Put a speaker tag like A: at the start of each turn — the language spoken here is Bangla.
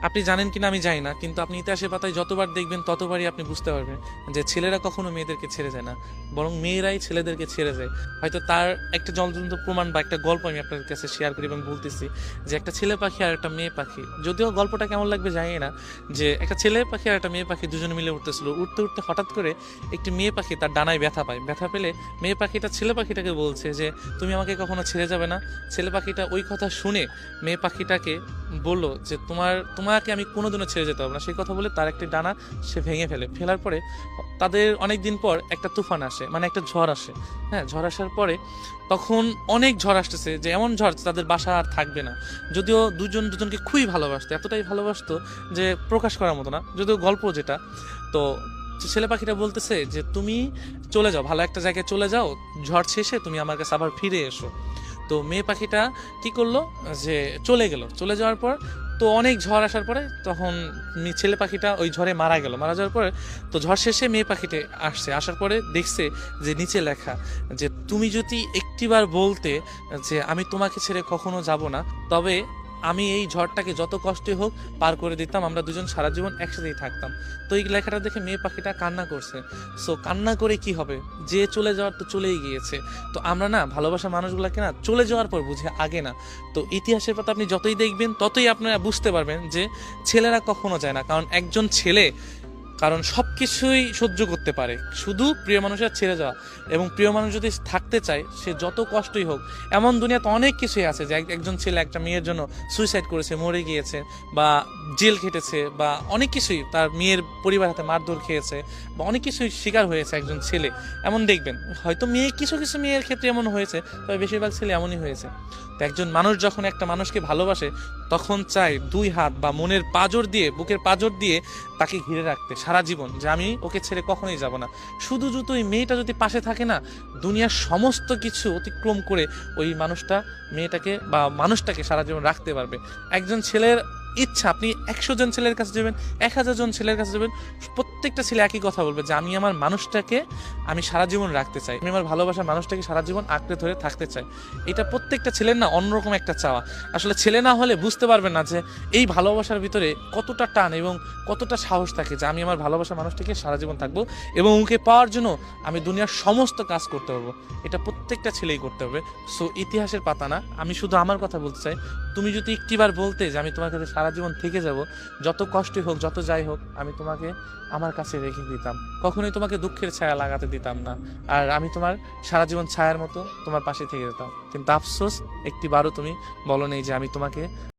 A: আপনি জানেন কিনা আমি জানি না, কিন্তু আপনি ইতিহাসের পাতায় যতবার দেখবেন ততবারই আপনি বুঝতে পারবেন যে ছেলেরা কখনো মেয়েদেরকে ছেড়ে যায় না, বরং মেয়েরাই ছেলেদেরকে ছেড়ে যায়। হয়তো তার একটা জ্বলন্ত প্রমাণ বা একটা গল্প আমি আপনাদের কাছে শেয়ার করি এবং বলতেছি যে একটা ছেলে পাখি আর একটা মেয়ে পাখি, যদিও গল্পটা কেমন লাগবে জানি না, যে একটা ছেলে পাখি আর একটা মেয়ে পাখি দুজনে মিলে উঠতেছিল, উঠতে উঠতে হঠাৎ করে একটি মেয়ে পাখি তার ডানায় ব্যথা পায়। ব্যথা পেলে মেয়ে পাখিটা ছেলে পাখিটাকে বলছে যে তুমি আমাকে কখনো ছেড়ে যাবে না। ছেলে পাখিটা ওই কথা শুনে মেয়ে পাখিটাকে বললো যে তোমাকে আমি কোনোদিনও ছেড়ে যেতে পারবো না। সেই কথা বলে তার একটি ডানা সে ভেঙে ফেলে। ফেলার পরে তাদের অনেক দিন পর একটা তুফান আসে, মানে একটা ঝড় আসে। হ্যাঁ, ঝড় আসার পরে তখন অনেক ঝড় আসতেছে, যে এমন ঝড় তাদের বাসা আর থাকবে না। যদিও দুজন দুজনকে খুবই ভালোবাসতো, এতটাই ভালোবাসতো যে প্রকাশ করার মতো না, যদিও গল্প যেটা। তো ছেলে পাখিটা বলতেছে যে তুমি চলে যাও, ভালো একটা জায়গায় চলে যাও, ঝড় শেষে তুমি আমার কাছে আবার ফিরে এসো। তো মেয়ে পাখিটা কি করলো, যে চলে গেল। চলে যাওয়ার পর তো অনেক ঝড় আসার পরে তখন ছেলে পাখিটা ওই ঝড়ে মারা গেল। মারা যাওয়ার পরে তো ঝড় শেষে মেয়ে পাখিটা আসছে, আসার পরে দেখছে যে নিচে লেখা যে তুমি যদি একটিবার বলতে যে আমি তোমাকে ছেড়ে কখনো যাব না, তবে আমি এই ঝড়টাকে যত কষ্টই হোক পার করে দিতাম, আমরা দুজন সারা জীবন একসাথেই থাকতাম। তো এই লেখাটা দেখে মেয়ে পাখিটা কান্না করছে। সো কান্না করে কি হবে, যে চলে যাওয়ার তো চলেই গিয়েছে। তো আমরা না ভালোবাসা মানুষগুলোকে না চলে যাওয়ার পর বুঝে, আগে না। তো ইতিহাসের পাতা আপনি যতই দেখবেন ততই আপনারা বুঝতে পারবেন যে ছেলেরা কখনো যায় না, কারণ একজন ছেলে কারণ সব কিছুই সহ্য করতে পারে, শুধু প্রিয় মানুষের ছেড়ে যাওয়া। এবং প্রিয় মানুষ যদি থাকতে চায়, সে যত কষ্টই হোক, এমন দুনিয়াতে অনেক কিছুই আছে যে একজন ছেলে একটা মেয়ের জন্য সুইসাইড করেছে, মরে গিয়েছে, বা জেল খেটেছে, বা অনেক কিছুই তার মেয়ের পরিবার হাতে মারধর খেয়েছে, বা অনেক কিছুই শিকার হয়েছে একজন ছেলে। এমন দেখবেন হয়তো মেয়ে কিছু কিছু মেয়ের ক্ষেত্রে এমন হয়েছে, তবে বেশিরভাগ ছেলে এমনই হয়েছে। তো একজন মানুষ যখন একটা মানুষকে ভালোবাসে, তখন চায় দুই হাত বা মনের পাঁজর দিয়ে, বুকের পাঁজর দিয়ে তাকে ঘিরে রাখতে সারা জীবন, যে আমি ওকে ছেড়ে কখনোই যাব না। শুধু যদি ওই মেয়েটা যদি পাশে থাকে না, দুনিয়ার সমস্ত কিছু অতিক্রম করে ওই মানুষটা মেয়েটাকে বা মানুষটাকে সারা জীবন রাখতে পারবে। একজন ছেলের ইচ্ছা, আপনি 100 জন ছেলের কাছে যাবেন, 1000 জন ছেলের কাছে যাবেন, প্রত্যেকটা ছেলে একই কথা বলবে যে আমি আমার মানুষটাকে আমি সারা জীবন রাখতে চাই, আমি আমার ভালোবাসার মানুষটাকে সারা জীবন আঁকড়ে ধরে থাকতে চাই। এটা প্রত্যেকটা ছেলের না অন্যরকম একটা চাওয়া। আসলে ছেলে না হলে বুঝতে পারবেন না যে এই ভালোবাসার ভিতরে কতটা টান এবং কতটা সাহস থাকে, যে আমি আমার ভালোবাসার মানুষটাকে সারা জীবন থাকবো এবং ওকে পাওয়ার জন্য আমি দুনিয়ার সমস্ত কাজ করতে পারবো। এটা প্রত্যেকটা ছেলেই করতে হবে। সো ইতিহাসের পাতা না, আমি শুধু আমার কথা বলতে চাই, তুমি যদি একটিবার বলতে যে আমি তোমার কাছে সারা জীবন থেকে যাব, যত কষ্টই হোক যত যাই হোক, আমি তোমাকে আমার কাছে রেখে দিতাম, কখনোই তোমাকে দুঃখের ছায়া লাগাতে দিতাম না। আর আমি তোমার সারা জীবন ছায়ার মতো তোমার পাশে থেকে যেতাম। কিন্তু আফসোস, একটিবারও তুমি বলো নেই যে আমি তোমাকে